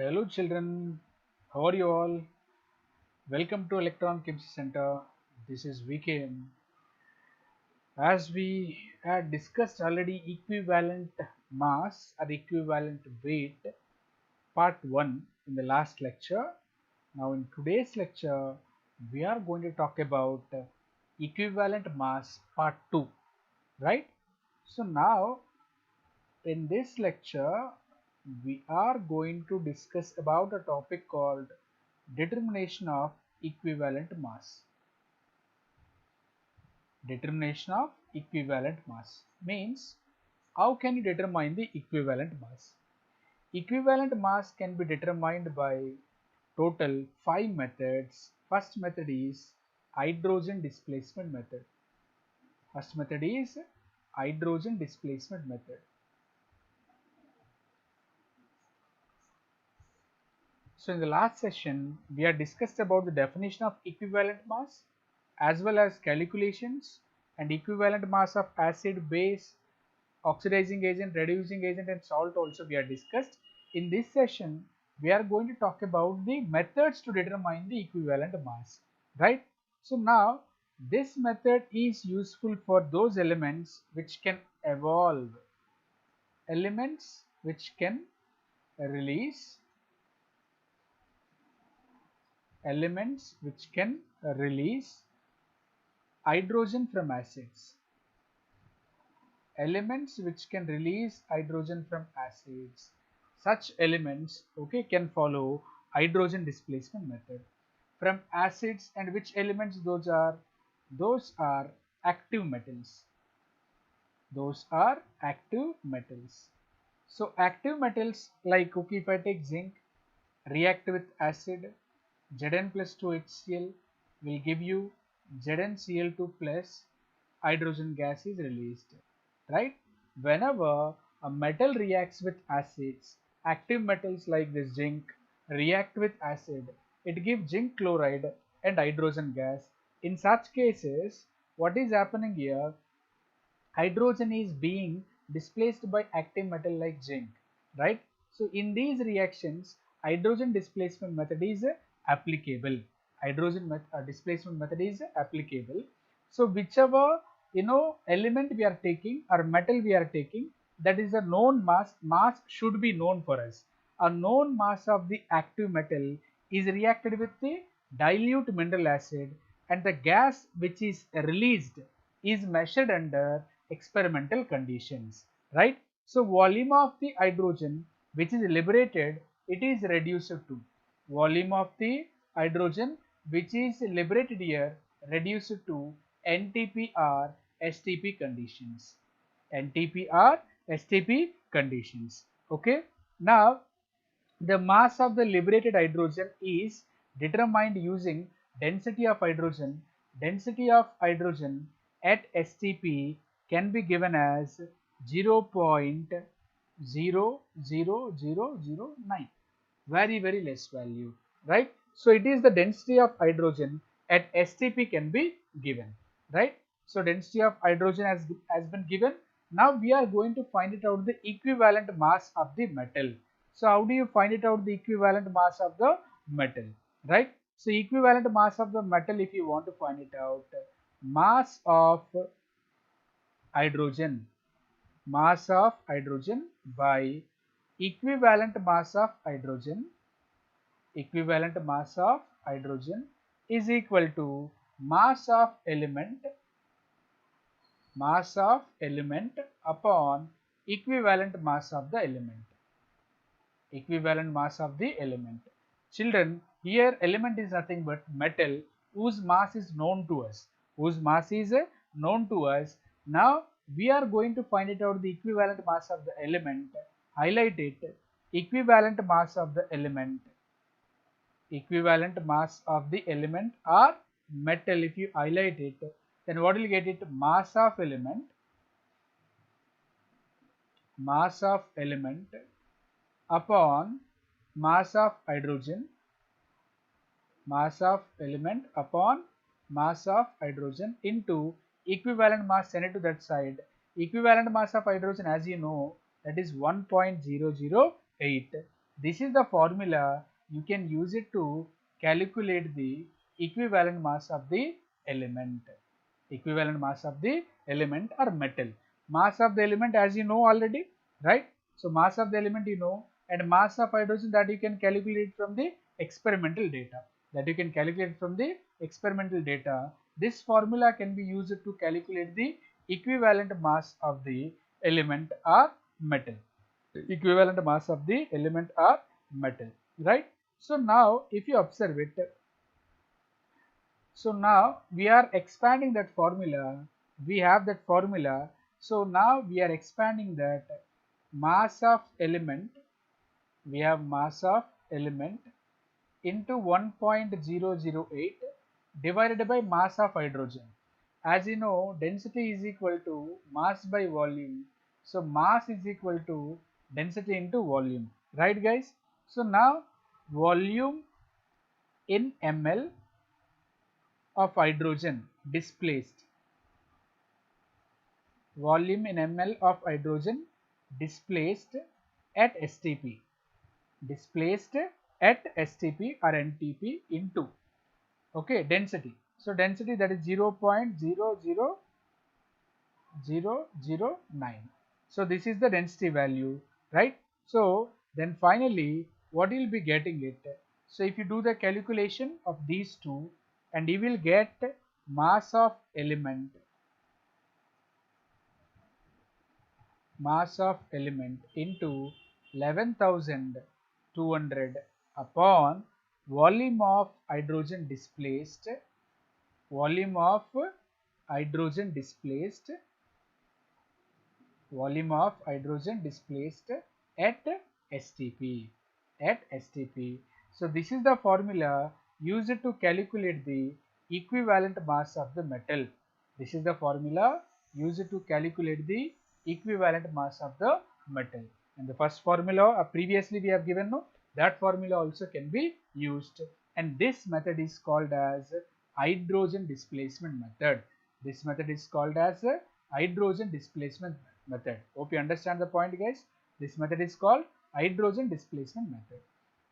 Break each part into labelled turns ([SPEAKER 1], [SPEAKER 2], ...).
[SPEAKER 1] Hello children, how are you all? Welcome to Electron Chemistry Center. This is VKM. As we had discussed already, equivalent mass or equivalent weight part 1 in the last lecture. Now in today's lecture, we are going to talk about equivalent mass part 2, right? So now in this lecture, we are going to discuss about a topic called determination of equivalent mass. Determination of equivalent mass means how can you determine the equivalent mass? Equivalent mass can be determined by total 5 methods. First method is hydrogen displacement method. First method is hydrogen displacement method. So in the last session, we had discussed about the definition of equivalent mass as well as calculations and equivalent mass of acid, base, oxidizing agent, reducing agent and salt also we had discussed. In this session, we are going to talk about the methods to determine the equivalent mass, right? So now this method is useful for those elements which can evolve, elements which can release elements which can release hydrogen from acids, elements which can release hydrogen from acids. Such elements, okay, can follow hydrogen displacement method from acids. And which elements those are active metals. Those are active metals. So active metals like, okay, if I take zinc, react with acid, Zn plus 2HCl will give you ZnCl2 plus hydrogen gas is released, right? Whenever a metal reacts with acids, active metals like this zinc react with acid, it gives zinc chloride and hydrogen gas. In such cases, what is happening here? Hydrogen is being displaced by active metal like zinc, right? So in these reactions, hydrogen displacement method is applicable. Displacement method is applicable. So whichever element we are taking or metal we are taking, that is a known mass should be known for us. A known mass of the active metal is reacted with the dilute mineral acid, and the gas which is released is measured under experimental conditions, right? So volume of the hydrogen which is liberated, it is reduced to volume of the hydrogen which is liberated here reduced to NTP or STP conditions. NTP or STP conditions. Okay. Now the mass of the liberated hydrogen is determined using density of hydrogen. Density of hydrogen at STP can be given as 0.00009, very less value, right? So it is the density of hydrogen at STP can be given, right? So density of hydrogen has been given. Now we are going to find it out the equivalent mass of the metal. So how do you find it out the equivalent mass of the metal, right? So equivalent mass of the metal, if you want to find it out, mass of hydrogen, mass of hydrogen by equivalent mass of hydrogen, equivalent mass of hydrogen is equal to mass of element, mass of element upon equivalent mass of the element, equivalent mass of the element. Children, here element is nothing but metal whose mass is known to us, whose mass is known to us. Now we are going to find it out the equivalent mass of the element. Highlight it, equivalent mass of the element, equivalent mass of the element or metal. If you highlight it, then what will you get it? Mass of element, mass of element upon mass of hydrogen, mass of element upon mass of hydrogen into equivalent mass. Send it to that side. Equivalent mass of hydrogen, as you know, that is 1.008. This is the formula. You can use it to calculate the equivalent mass of the element. Equivalent mass of the element or metal. Mass of the element, as you know already, right? So mass of the element you know, and mass of hydrogen that you can calculate from the experimental data. This formula can be used to calculate the equivalent mass of the element or metal. Equivalent mass of the element or metal, right? So now if you observe it, so now we are expanding that formula. We have that formula. So now we are expanding that mass of element. We have mass of element into 1.008 divided by mass of hydrogen. As you know, density is equal to mass by volume. So mass is equal to density into volume. Right guys? So now volume in ml of hydrogen displaced, volume in ml of hydrogen displaced at STP, displaced at STP or NTP into, okay, density. So density, that is 0.00009. So this is the density value, right? So then finally what you will be getting it. So if you do the calculation of these two, and you will get mass of element into 11,200 upon volume of hydrogen displaced, volume of hydrogen displaced, volume of hydrogen displaced at STP, at STP. So this is the formula used to calculate the equivalent mass of the metal. This is the formula used to calculate the equivalent mass of the metal. And the first formula previously we have given, no, that formula also can be used. And this method is called as hydrogen displacement method. This method is called as hydrogen displacement method. Hope you understand the point, guys. This method is called hydrogen displacement method.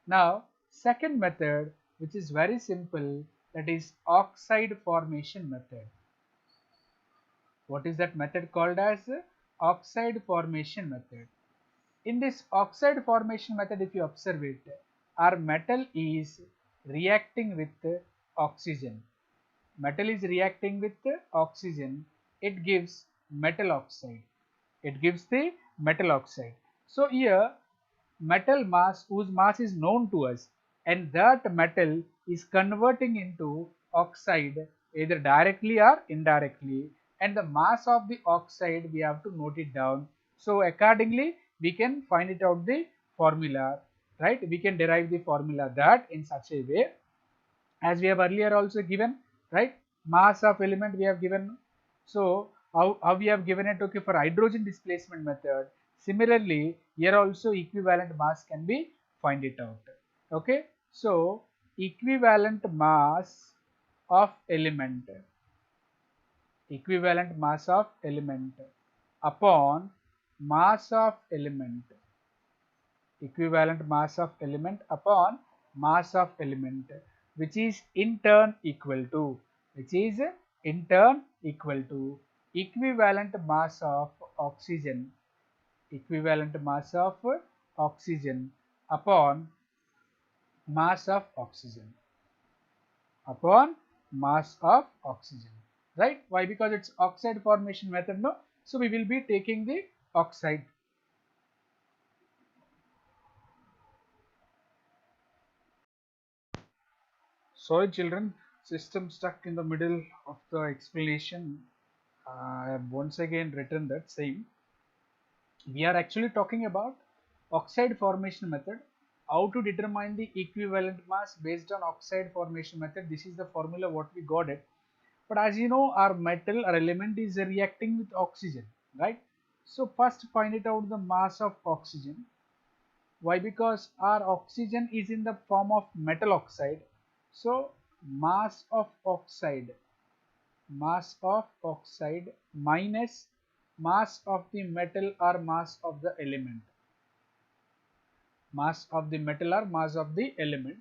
[SPEAKER 1] Now second method, which is very simple, that is oxide formation method. What is that method called as? Oxide formation method. In this oxide formation method, if you observe it, our metal is reacting with oxygen. Metal is reacting with oxygen. It gives metal oxide. It gives the metal oxide. So here metal mass, whose mass is known to us, and that metal is converting into oxide either directly or indirectly, and the mass of the oxide we have to note it down. So accordingly we can find it out the formula, right? We can derive the formula that in such a way as we have earlier also given, right? Mass of element we have given. So how we have given it, okay, for hydrogen displacement method. Similarly here also equivalent mass can be find it out, okay? So equivalent mass of element, equivalent mass of element upon mass of element, equivalent mass of element upon mass of element, which is in turn equal to, which is in turn equal to equivalent mass of oxygen, equivalent mass of oxygen upon mass of oxygen, upon mass of oxygen, right? Why? Because it's oxide formation method, no? So we will be taking the oxide. Sorry children, system stuck in the middle of the explanation. I have once again written that same. We are actually talking about oxide formation method. How to determine the equivalent mass based on oxide formation method. This is the formula what we got it. But as you know, our metal or element is reacting with oxygen, right? So first find it out the mass of oxygen. Why? Because our oxygen is in the form of metal oxide. So mass of oxide, mass of oxide minus mass of the metal or mass of the element. mass of the metal or mass of the element.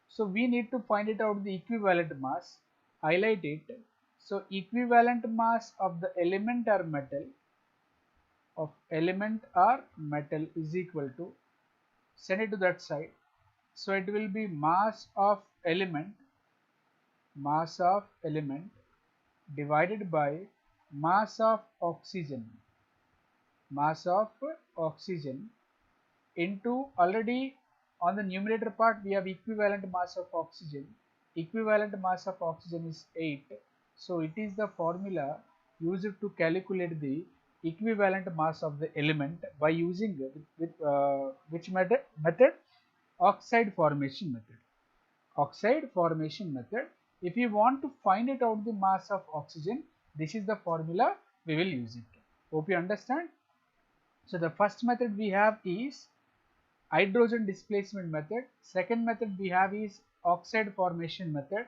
[SPEAKER 1] So we need to find it out the equivalent mass, highlight it. So equivalent mass of the element or metal is equal to, send it to that side. So it will be mass of element divided by mass of oxygen into, already on the numerator part we have equivalent mass of oxygen. Equivalent mass of oxygen is 8. So it is the formula used to calculate the equivalent mass of the element by using which method? Oxide formation method. If you want to find it out the mass of oxygen, this is the formula we will use it. Hope you understand. So the first method we have is hydrogen displacement method. Second method we have is oxide formation method,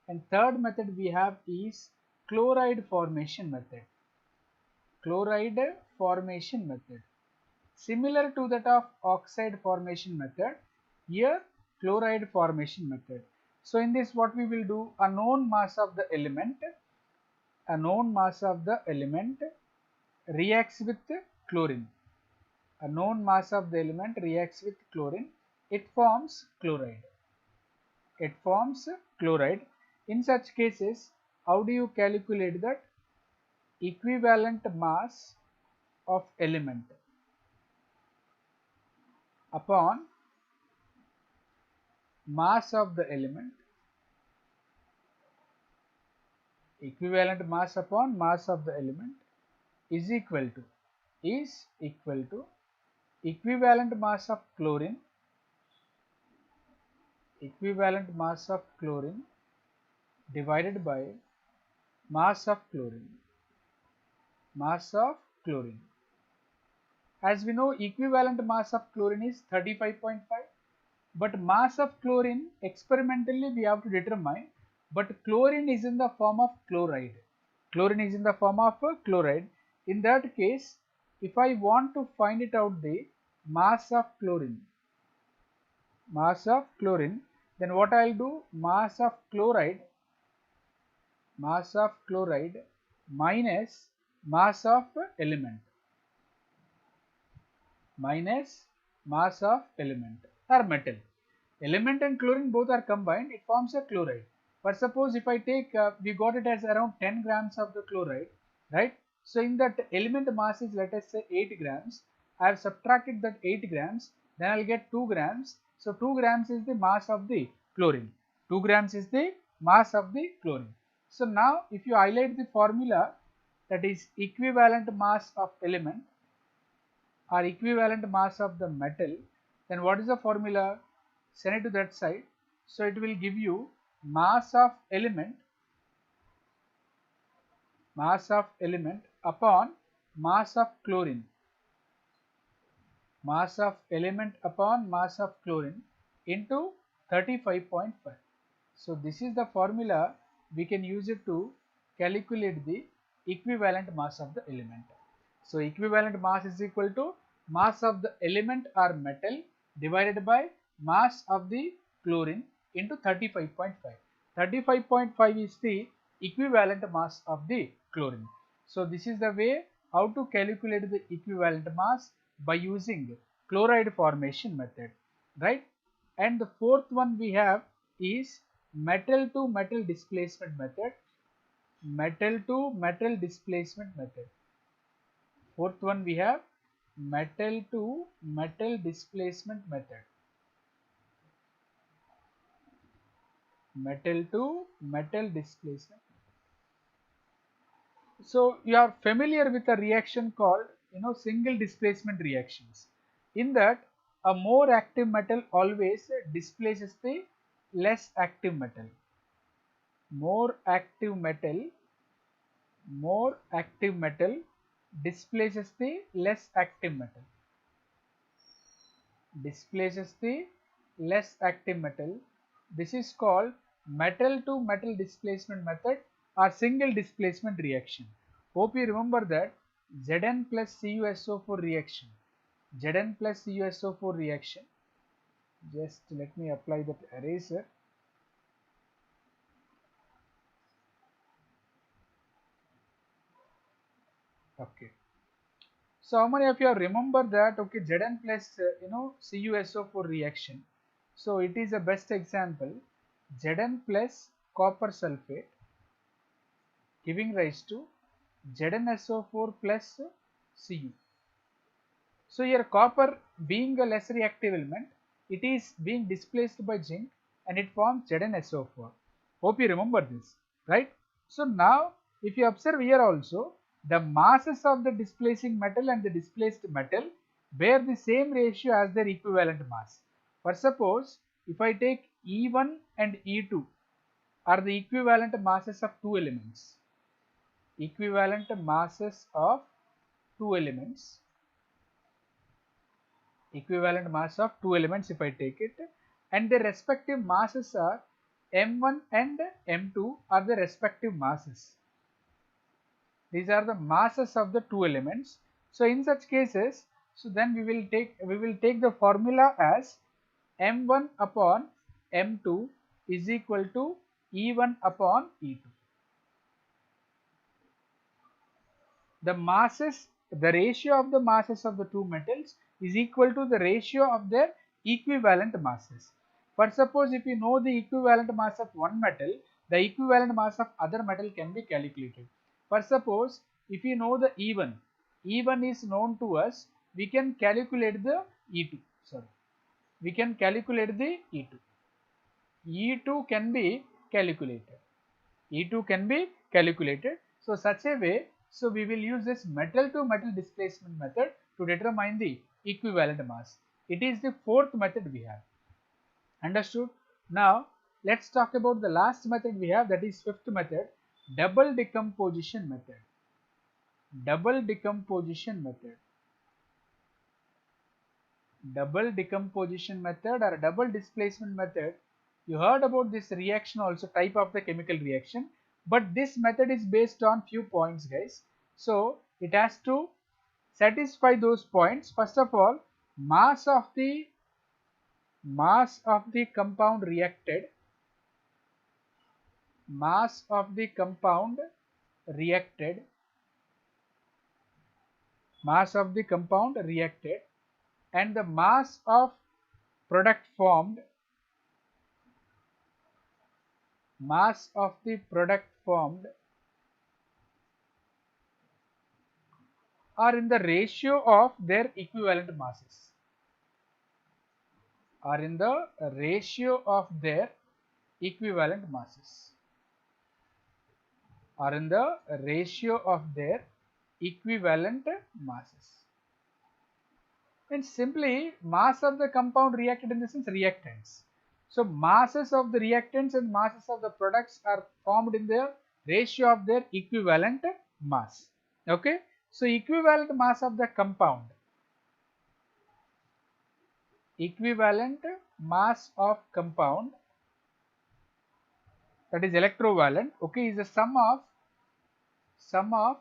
[SPEAKER 1] and third method we have is chloride formation method. Similar to that of oxide formation method, here chloride formation method. So in this what we will do, a known mass of the element reacts with chlorine. A known mass of the element reacts with chlorine. It forms chloride. In such cases, how do you calculate that? Equivalent mass of element upon mass of the element. Equivalent mass upon mass of the element is equal to equivalent mass of chlorine divided by mass of chlorine. As we know, equivalent mass of chlorine is 35.5, but mass of chlorine experimentally we have to determine, but chlorine is in the form of chloride. In that case, if I want to find it out the mass of chlorine, then what I will do, mass of chloride minus mass of element or metal. Element and chlorine both are combined, it forms a chloride. But suppose if I take, we got it as around 10 grams of the chloride, right? So in that element mass is, let us say, 8 grams. I have subtracted that 8 grams, then I will get 2 grams. So 2 grams is the mass of the chlorine. So now if you highlight the formula, that is equivalent mass of element or equivalent mass of the metal, then what is the formula? Send it to that side. So it will give you mass of element upon mass of chlorine. Into 35.5. So this is the formula we can use it to calculate the equivalent mass of the element. So equivalent mass is equal to mass of the element or metal divided by mass of the chlorine into 35.5. 35.5 is the equivalent mass of the chlorine. So this is the way how to calculate the equivalent mass by using chloride formation method, right? And the fourth one we have is metal to metal displacement method. Fourth one we have metal to metal displacement method. So you are familiar with a reaction called single displacement reactions. In that, a more active metal always displaces the less active metal. More active metal displaces the less active metal. This is called metal to metal displacement method or single displacement reaction. Hope you remember that Zn plus CuSO4 reaction. Just let me apply that eraser. Okay. So how many of you have remember that, okay, Zn plus CuSO4 reaction. So it is a best example. Zn plus copper sulfate giving rise to ZnSO4 plus Cu. So here copper being a less reactive element, it is being displaced by zinc and it forms ZnSO4. Hope you remember this, right? So now if you observe here also, the masses of the displacing metal and the displaced metal bear the same ratio as their equivalent mass. For suppose if I take E1 and E2 are the equivalent masses of two elements. Equivalent masses of two elements. Equivalent mass of two elements if I take it, and their respective masses are M1 and M2 are the respective masses. These are the masses of the two elements. So in such cases, so then we will take the formula as M1 upon M2 is equal to E1 upon E2. The masses, the ratio of the masses of the two metals is equal to the ratio of their equivalent masses. For suppose if you know the equivalent mass of one metal, the equivalent mass of other metal can be calculated. For suppose if you know the E1, E1 is known to us, we can calculate the E2. Sorry, we can calculate the E2. E2 can be calculated. E2 can be calculated. So such a way, so we will use this metal to metal displacement method to determine the equivalent mass. It is the fourth method we have. Understood? Now let's talk about the last method we have, that is fifth method, double decomposition method. Double decomposition method. Double decomposition method or double displacement method. You heard about this reaction also, type of the chemical reaction, but this method is based on few points, guys. So it has to satisfy those points. First of all, mass of the compound reacted, mass of the compound reacted, mass of the compound reacted, and the mass of product formed, mass of the product formed are in the ratio of their equivalent masses, are in the ratio of their equivalent masses, are in the ratio of their equivalent masses. And simply mass of the compound reacted in the sense reactants. So masses of the reactants and masses of the products are formed in the ratio of their equivalent mass. Okay. So equivalent mass of the compound, equivalent mass of compound, that is electrovalent, okay, is the sum of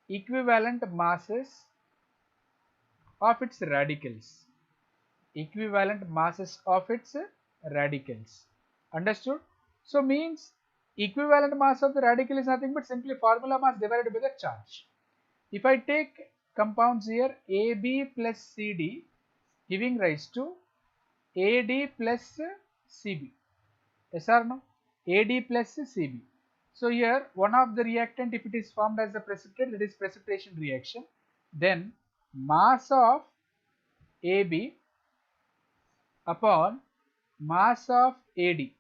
[SPEAKER 1] equivalent masses of its radicals, equivalent masses of its radicals. Understood? So means equivalent mass of the radical is nothing but simply formula mass divided by the charge. If I take compounds here AB plus CD giving rise to AD plus CB, yes or no? AD plus CB. So here one of the reactant, if it is formed as a precipitate, that is precipitation reaction, then mass of AB upon mass of AD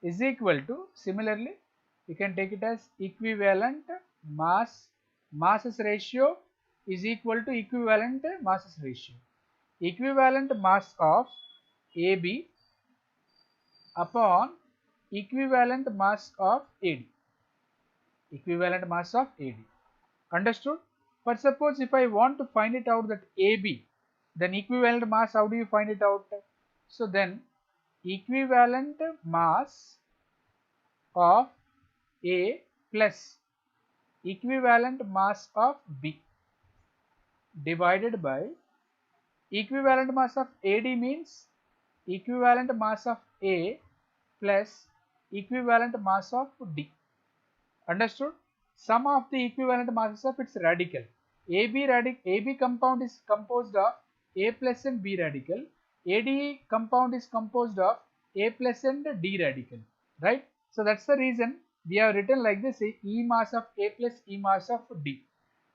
[SPEAKER 1] is equal to, similarly you can take it as equivalent masses ratio is equal to equivalent masses ratio. Equivalent mass of AB upon equivalent mass of AD, equivalent mass of AD. Understood? But suppose if I want to find it out that AB, then equivalent mass, how do you find it out? So then equivalent mass of A plus equivalent mass of B divided by Equivalent mass of AD means equivalent mass of A plus equivalent mass of D. Understood? Sum of the equivalent masses of its radical. AB compound is composed of A plus and B radical. AD compound is composed of A plus and D radical. Right? So that's the reason we have written like this: E mass of A plus E mass of D.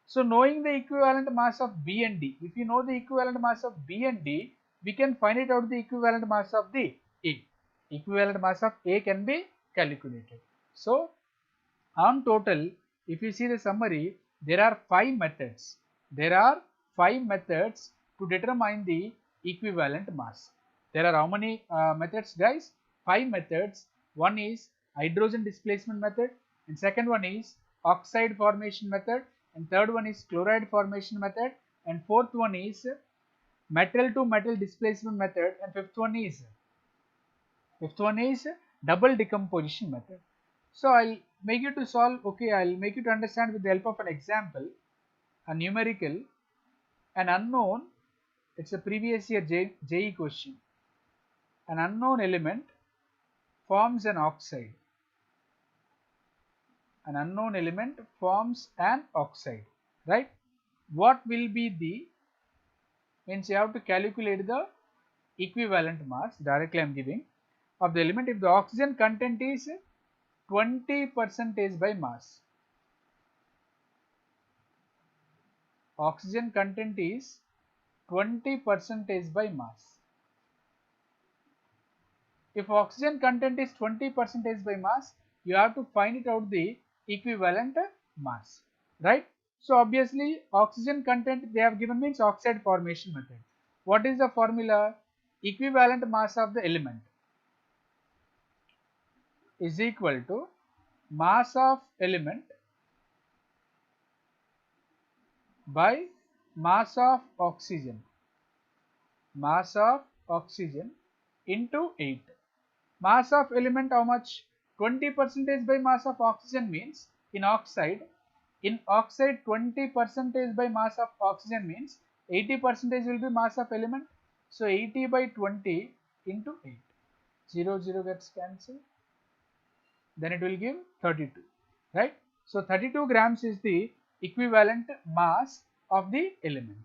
[SPEAKER 1] So knowing the equivalent mass of B and D, if you know the equivalent mass of B and D, we can find it out the equivalent mass of the A. Equivalent mass of A can be calculated. So on total, if you see the summary, there are 5 methods. There are 5 methods to determine the equivalent mass. There are how many methods, guys? 5 methods. One is hydrogen displacement method, and second one is oxide formation method, and third one is chloride formation method, and fourth one is metal to metal displacement method, and fifth one is double decomposition method. So I'll make you to solve, okay, I'll make you to understand with the help of an example, a numerical, an unknown, it's a previous year JE question. An unknown element forms an oxide. An unknown element forms an oxide, right? What will be the, means you have to calculate the equivalent mass, directly I am giving, of the element if the oxygen content is 20% by mass. Oxygen content is 20% by mass. If oxygen content is 20% by mass, you have to find it out the equivalent mass, right? So obviously oxygen content they have given means oxide formation method. What is the formula? Equivalent mass of the element is equal to mass of element by mass of oxygen. Mass of oxygen into 8. Mass of element how much? 20% by mass of oxygen means in oxide 20% by mass of oxygen means 80% will be mass of element. So 80 by 20 into 8. 0 0 gets cancelled. Then it will give 32, right? So 32 grams is the equivalent mass of the element.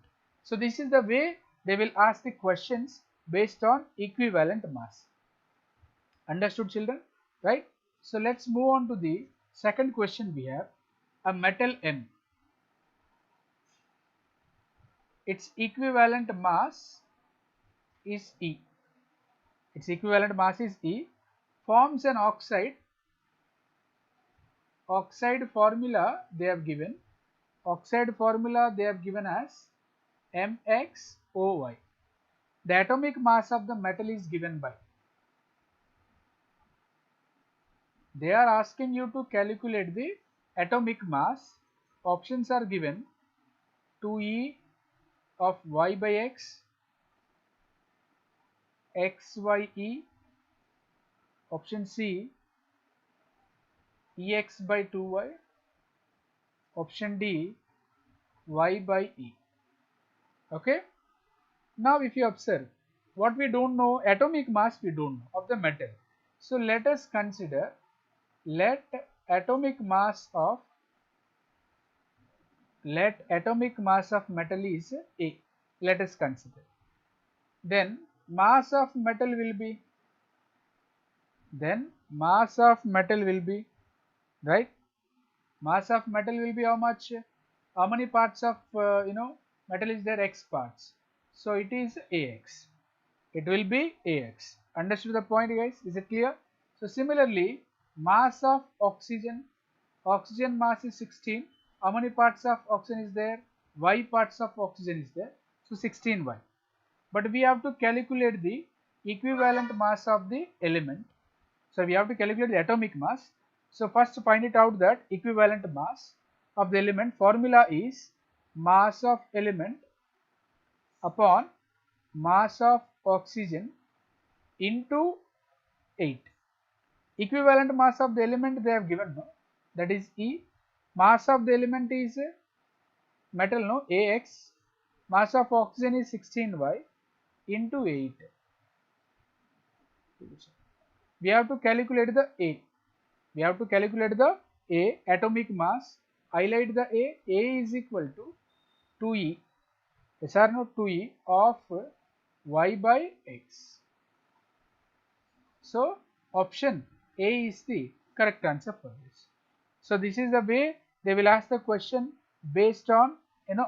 [SPEAKER 1] So this is the way they will ask the questions based on equivalent mass. Understood, children? Right? So let's move on to the second question. We have a metal M. Its equivalent mass is E. Its equivalent mass is E. Forms an oxide. Oxide formula they have given. Oxide formula they have given as MxOY. The atomic mass of the metal is given by. They are asking you to calculate the atomic mass. Options are given: 2E of Y by X, XYE, option C, EX by 2Y, option D, Y by E. Okay. Now if you observe, what we don't know, atomic mass we don't know of the metal. So let us consider, let atomic mass of metal is A. Let us consider. Then mass of metal will be, right? Mass of metal will be how much? How many parts of metal is there? X parts. So it is AX. It will be AX. Understood the point, guys? Is it clear? So similarly, mass of oxygen mass is 16. How many parts of oxygen is there? Y parts of oxygen is there. So 16Y. But we have to calculate the equivalent mass of the element. So we have to calculate the atomic mass. So first find it out that equivalent mass of the element. Formula is mass of element upon mass of oxygen into 8. Equivalent mass of the element they have given, no? That is E. Mass of the element is metal, no? AX. Mass of oxygen is 16Y into 8. We have to calculate the A. We have to calculate the A, atomic mass. Highlight the A. A is equal to 2E. Yes or no? 2E of Y by X. So option A is the correct answer for this. So this is the way they will ask the question based on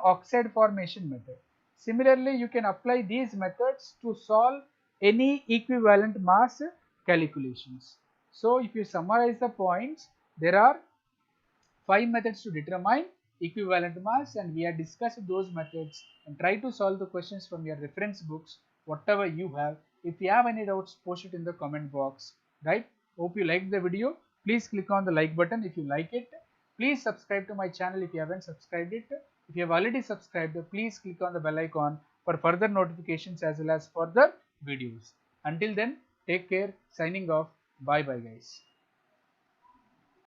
[SPEAKER 1] oxide formation method. Similarly, you can apply these methods to solve any equivalent mass calculations. So if you summarize the points, there are 5 methods to determine equivalent mass, and we have discussed those methods and try to solve the questions from your reference books, whatever you have. If you have any doubts, post it in the comment box, right? Hope you liked the video. Please click on the like button if you like it. Please subscribe to my channel if you haven't subscribed it. If you have already subscribed, please click on the bell icon for further notifications as well as further videos. Until then, take care. Signing off. Bye bye guys.